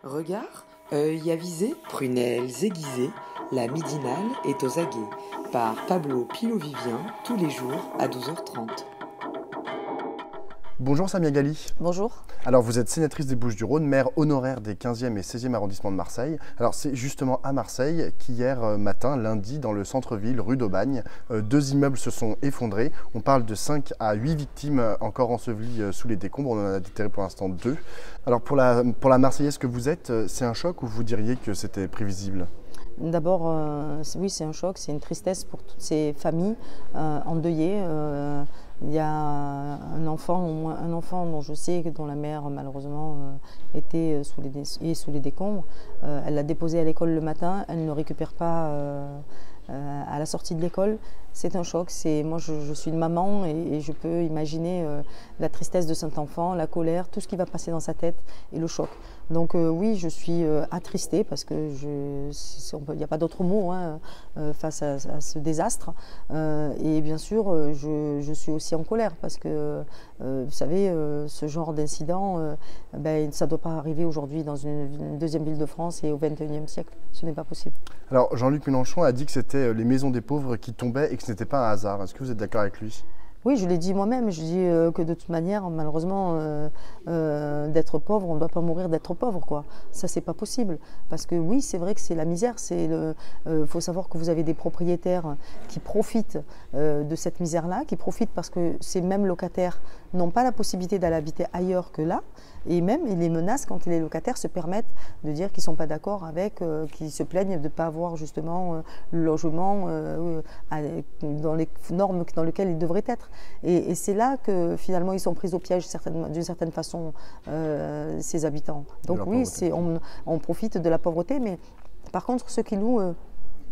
Regard, œil avisé, prunelles aiguisées, la midinale est aux aguets, par Pablo Pilovivien, tous les jours à 12h30. Bonjour Samia Ghali. Bonjour. Alors vous êtes sénatrice des Bouches-du-Rhône, maire honoraire des 15e et 16e arrondissements de Marseille. Alors c'est justement à Marseille qu'hier matin, lundi, dans le centre-ville, rue d'Aubagne, deux immeubles se sont effondrés. On parle de 5 à 8 victimes encore ensevelies sous les décombres. On en a déterré pour l'instant 2. Alors pour la Marseillaise que vous êtes, c'est un choc ou vous diriez que c'était prévisible ? D'abord, oui, c'est un choc, c'est une tristesse pour toutes ces familles endeuillées. Il y a un enfant, au moins un enfant dont je sais, dont la mère malheureusement était sous les décombres. Elle l'a déposé à l'école le matin, elle ne le récupère pas à la sortie de l'école. C'est un choc. Moi, je suis une maman et je peux imaginer la tristesse de cet enfant, la colère, tout ce qui va passer dans sa tête et le choc. Donc oui, je suis attristée parce que il n'y a pas d'autre mot face à ce désastre. Et bien sûr, je suis aussi en colère parce que, vous savez, ce genre d'incident, ça ne doit pas arriver aujourd'hui dans une deuxième ville de France et au XXIe siècle. Ce n'est pas possible. Alors Jean-Luc Mélenchon a dit que c'était les maisons des pauvres qui tombaient et que ce n'était pas un hasard. Est-ce que vous êtes d'accord avec lui ? Oui, je l'ai dit moi-même. Je dis que de toute manière, malheureusement, d'être pauvre, on ne doit pas mourir d'être pauvre, quoi. Ça, c'est pas possible. Parce que oui, c'est vrai que c'est la misère. Faut savoir que vous avez des propriétaires qui profitent de cette misère-là, qui profitent parce que ces mêmes locataires n'ont pas la possibilité d'aller habiter ailleurs que là. Et même, ils les menacent quand les locataires se permettent de dire qu'ils ne sont pas d'accord avec, qu'ils se plaignent de ne pas avoir justement le logement dans les normes dans lesquelles ils devraient être. Et c'est là que finalement ils sont pris au piège d'une certaine façon, ces habitants. Donc oui, on profite de la pauvreté, mais par contre ceux qui louent,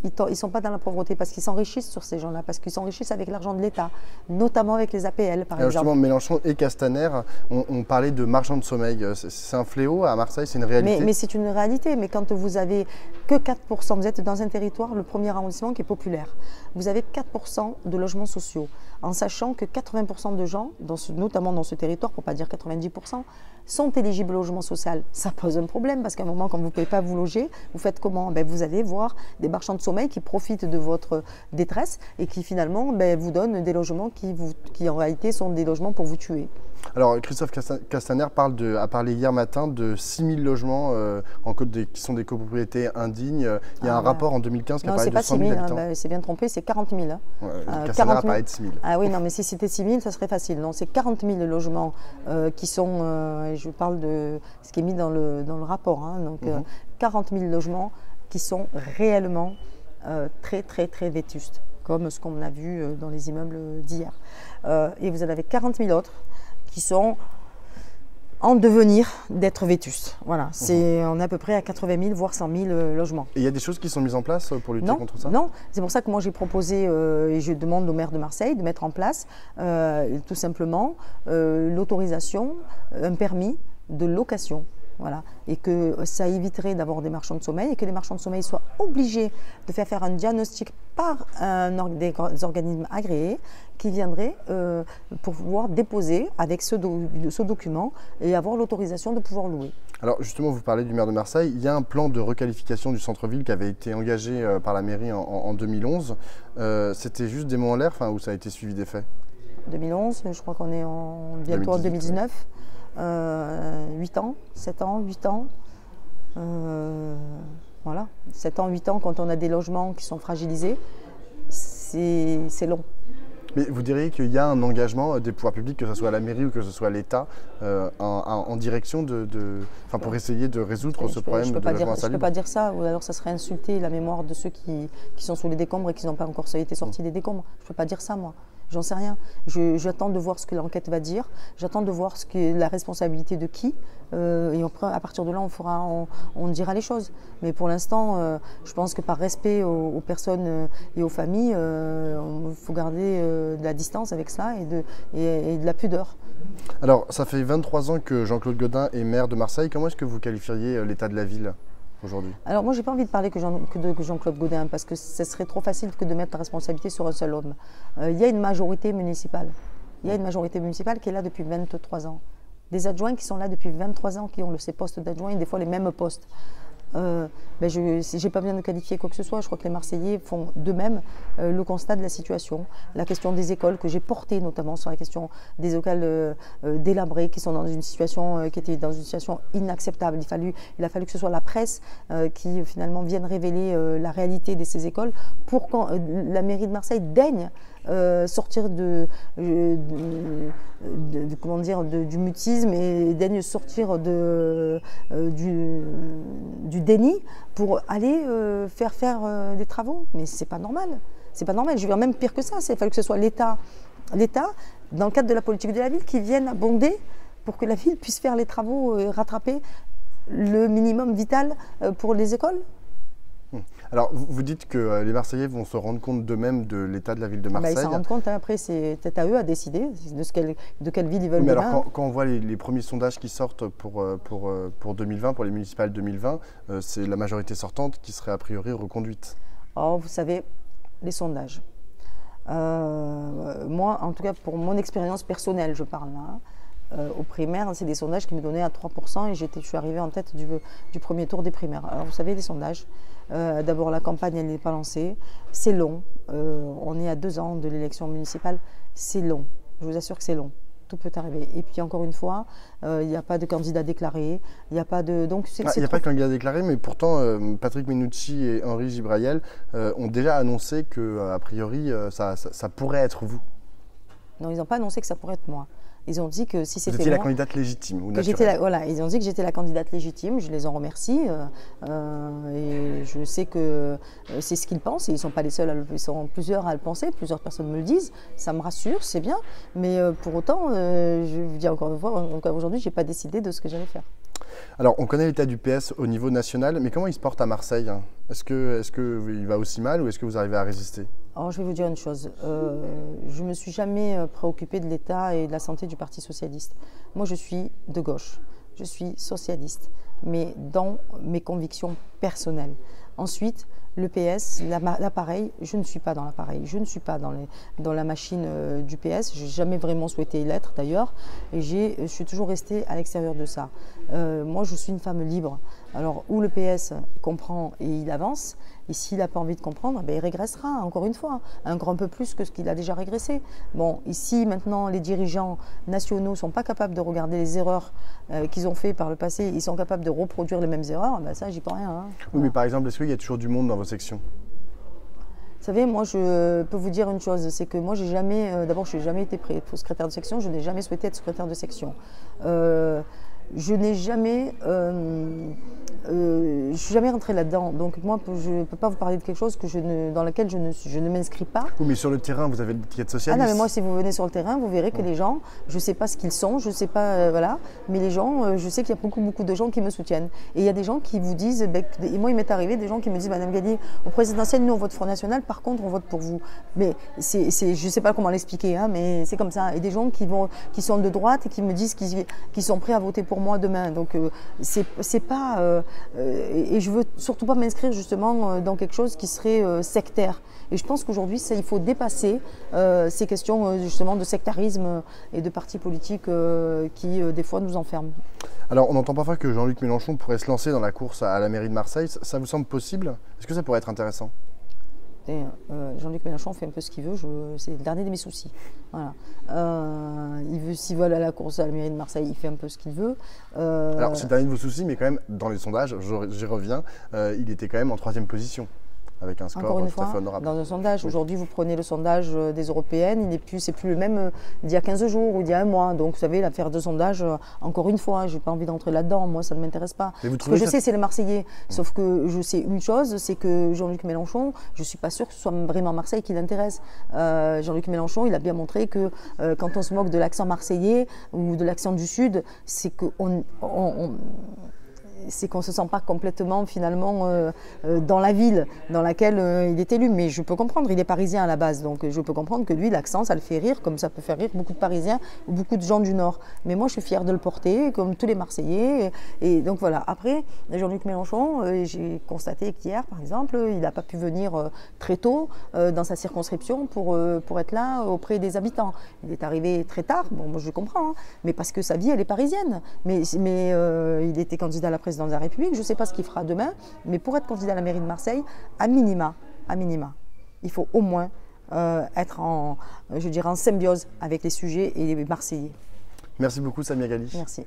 ils ne sont pas dans la pauvreté parce qu'ils s'enrichissent sur ces gens-là, parce qu'ils s'enrichissent avec l'argent de l'État, notamment avec les APL par exemple. Justement, Mélenchon et Castaner ont parlé de marchands de sommeil. C'est un fléau à Marseille, c'est une réalité. Mais c'est une réalité, mais quand vous avez que 4%, vous êtes dans un territoire, le premier arrondissement qui est populaire, vous avez 4% de logements sociaux, en sachant que 80% de gens, notamment dans ce territoire, pour ne pas dire 90%, sont éligibles au logement social. Ça pose un problème parce qu'à un moment, quand vous ne pouvez pas vous loger, vous faites comment ? Vous allez voir des marchands de sommeil qui profitent de votre détresse et qui finalement vous donnent des logements qui en réalité sont des logements pour vous tuer. Alors Christophe Castaner a parlé hier matin de 6 000 logements qui sont des copropriétés indignes. Il y a un rapport en 2015 qui a parlé de 100 000 habitants. C'est bien trompé, c'est 40 000. Castaner a parlé de 6 000. Ah oui, non, mais si c'était 6 000, ça serait facile. Non, c'est 40 000 logements qui sont, je parle de ce qui est mis dans le rapport, 40 000 logements qui sont réellement très, très, très vétustes, comme ce qu'on a vu dans les immeubles d'hier. Et vous en avez 40 000 autres qui sont en devenir d'être vétustes. Voilà, on est à peu près à 80 000, voire 100 000 logements. Et il y a des choses qui sont mises en place pour lutter contre ça ? Non, c'est pour ça que moi j'ai proposé, et je demande au maire de Marseille de mettre en place tout simplement l'autorisation, un permis de location. Voilà. Et que ça éviterait d'avoir des marchands de sommeil et que les marchands de sommeil soient obligés de faire un diagnostic par des organismes agréés qui viendraient pour pouvoir déposer avec ce document et avoir l'autorisation de pouvoir louer. Alors justement, vous parlez du maire de Marseille. Il y a un plan de requalification du centre-ville qui avait été engagé par la mairie en 2011. C'était juste des mots en l'air ou ça a été suivi des faits ? 2011, je crois qu'on est bientôt en 2019. 8 ans, 7 ans, 8 ans. Voilà, 7 ans, 8 ans, quand on a des logements qui sont fragilisés, c'est long. Mais vous diriez qu'il y a un engagement des pouvoirs publics, que ce soit la mairie ou que ce soit l'État, en direction pour essayer de résoudre ce problème de logement insalubre ? Je ne peux pas dire ça, ou alors ça serait insulter la mémoire de ceux qui sont sous les décombres et qui n'ont pas encore été sortis des décombres. Je ne peux pas dire ça, moi. J'en sais rien. J'attends de voir ce que l'enquête va dire. J'attends de voir la responsabilité de qui. Et après, à partir de là, on dira les choses. Mais pour l'instant, je pense que par respect aux personnes et aux familles, il faut garder de la distance avec cela et de la pudeur. Alors, ça fait 23 ans que Jean-Claude Gaudin est maire de Marseille. Comment est-ce que vous qualifieriez l'état de la ville aujourd'hui ? Alors moi, j'ai pas envie de parler que de Jean-Claude Gaudin parce que ce serait trop facile que de mettre la responsabilité sur un seul homme. Il y a une majorité municipale. Il y a une majorité municipale qui est là depuis 23 ans. des adjoints qui sont là depuis 23 ans, qui ont ces postes d'adjoints et des fois les mêmes postes. Je n'ai pas besoin de qualifier quoi que ce soit. Je crois que les Marseillais font d'eux-mêmes le constat de la situation. La question des écoles que j'ai portée, notamment sur la question des écoles délabrées qui sont dans une situation qui était dans une situation inacceptable. Il a fallu que ce soit la presse qui finalement vienne révéler la réalité de ces écoles pour que la mairie de Marseille daigne sortir comment dire, du mutisme et daigne sortir du déni pour aller faire des travaux. Mais c'est pas normal. C'est pas normal. Je veux dire, même pire que ça. Il fallu que ce soit l'État, dans le cadre de la politique de la ville, qui vienne abonder pour que la ville puisse faire les travaux, rattraper le minimum vital pour les écoles. Alors, vous dites que les Marseillais vont se rendre compte d'eux-mêmes de l'état de la ville de Marseille. Ils s'en rendent compte, hein. Après c'est peut-être à eux à décider de quelle ville ils veulent. Mais demain. alors, quand on voit les premiers sondages qui sortent pour 2020, pour les municipales 2020, c'est la majorité sortante qui serait a priori reconduite. Oh, vous savez, les sondages. Moi, en tout cas, pour mon expérience personnelle, je parle là. Aux primaires, c'est des sondages qui me donnaient à 3% et je suis arrivée en tête du premier tour des primaires. Alors vous savez, les sondages, d'abord la campagne, elle n'est pas lancée, c'est long, on est à 2 ans de l'élection municipale, c'est long, je vous assure que c'est long, tout peut arriver. Et puis encore une fois, il n'y a pas de candidat déclaré, il n'y a pas de... Donc il n'y a pas de candidat déclaré, mais pourtant Patrick Menucci et Henri Gibraillel ont déjà annoncé que, a priori, ça pourrait être vous. Non, ils n'ont pas annoncé que ça pourrait être moi. Ils ont dit que si c'était moi... Vous étiez la candidate légitime ou naturelle. Voilà, ils ont dit que j'étais la candidate légitime, je les en remercie. Et je sais que c'est ce qu'ils pensent, et ils ne sont pas les seuls, ils sont plusieurs à le penser, plusieurs personnes me le disent, ça me rassure, c'est bien. Mais pour autant, je vous dis encore une fois, aujourd'hui, je n'ai pas décidé de ce que j'allais faire. Alors, on connaît l'état du PS au niveau national, mais comment il se porte à Marseille, hein? Est-ce qu'il va aussi mal ou est-ce que vous arrivez à résister? Alors, je vais vous dire une chose, je ne me suis jamais préoccupée de l'état et de la santé du Parti socialiste. Moi, je suis de gauche, je suis socialiste, mais dans mes convictions personnelles. Ensuite, le PS, l'appareil, je ne suis pas dans l'appareil, je ne suis pas dans la machine du PS, je n'ai jamais vraiment souhaité l'être d'ailleurs, et je suis toujours restée à l'extérieur de ça. Moi, je suis une femme libre, alors où le PS comprend et il avance, et s'il n'a pas envie de comprendre, ben, il régressera, encore une fois, un grand peu plus que ce qu'il a déjà régressé. Bon, ici, maintenant, les dirigeants nationaux ne sont pas capables de regarder les erreurs qu'ils ont fait par le passé, ils sont capables de reproduire les mêmes erreurs, ben ça, j'y peux rien. Hein. Oui, mais par exemple, est-ce qu'il y a toujours du monde dans vos sections? Vous savez, moi, je peux vous dire une chose, c'est que moi, d'abord, je n'ai jamais été secrétaire de section, je n'ai jamais souhaité être secrétaire de section. Je n'ai jamais... je ne suis jamais rentrée là-dedans, donc moi je ne peux pas vous parler de quelque chose dans lequel je ne m'inscris pas. Oui, mais sur le terrain, vous avez l'étiquette socialiste. Ah non, mais moi si vous venez sur le terrain, vous verrez que les gens, je ne sais pas ce qu'ils sont, je ne sais pas, voilà, mais les gens, je sais qu'il y a beaucoup de gens qui me soutiennent. Et il y a des gens qui vous disent, et moi il m'est arrivé des gens qui me disent, Madame Gagné, au présidentiel, nous on vote Front National, par contre on vote pour vous. Mais je ne sais pas comment l'expliquer, hein, mais c'est comme ça. Et des gens qui sont de droite et qui me disent qu'ils sont prêts à voter pour moi demain. Donc c'est pas... et je veux surtout pas m'inscrire justement dans quelque chose qui serait sectaire. Et je pense qu'aujourd'hui, il faut dépasser ces questions justement de sectarisme et de partis politiques qui des fois nous enferment. Alors on entend parfois que Jean-Luc Mélenchon pourrait se lancer dans la course à la mairie de Marseille. Ça vous semble possible? Est-ce que ça pourrait être intéressant? Jean-Luc Mélenchon fait un peu ce qu'il veut, c'est le dernier de mes soucis. Voilà. S'il veut aller à la course à la mairie de Marseille, il fait un peu ce qu'il veut. Alors c'est le dernier de vos soucis, mais quand même, dans les sondages, j'y reviens, il était quand même en 3e position, avec un score Encore une tout à fait fois, honorable. dans un sondage, aujourd'hui vous prenez le sondage des européennes, c'est plus le même d'il y a 15 jours ou d'il y a un mois. Donc vous savez, l'affaire de sondage, encore une fois, je n'ai pas envie d'entrer là-dedans, moi ça ne m'intéresse pas. Ce que je sais, c'est les Marseillais. Sauf que je sais une chose, c'est que Jean-Luc Mélenchon, je ne suis pas sûre que ce soit vraiment Marseille qui l'intéresse. Jean-Luc Mélenchon, il a bien montré que quand on se moque de l'accent marseillais ou de l'accent du Sud, c'est que c'est qu'on ne se sent pas complètement finalement dans la ville dans laquelle il est élu. Mais je peux comprendre, il est parisien à la base, donc je peux comprendre que lui, l'accent, ça le fait rire, comme ça peut faire rire beaucoup de Parisiens ou beaucoup de gens du Nord. Mais moi, je suis fière de le porter, comme tous les Marseillais. Et donc voilà, après, Jean-Luc Mélenchon, j'ai constaté qu'hier, par exemple, il n'a pas pu venir très tôt dans sa circonscription pour être là auprès des habitants. Il est arrivé très tard, bon, moi je comprends, hein, mais parce que sa vie, elle est parisienne. Mais il était candidat à la présidence de la République, je ne sais pas ce qu'il fera demain, mais pour être candidat à la mairie de Marseille, à minima, il faut au moins être en symbiose avec les sujets et les Marseillais. Merci beaucoup Samia Ghali. Merci.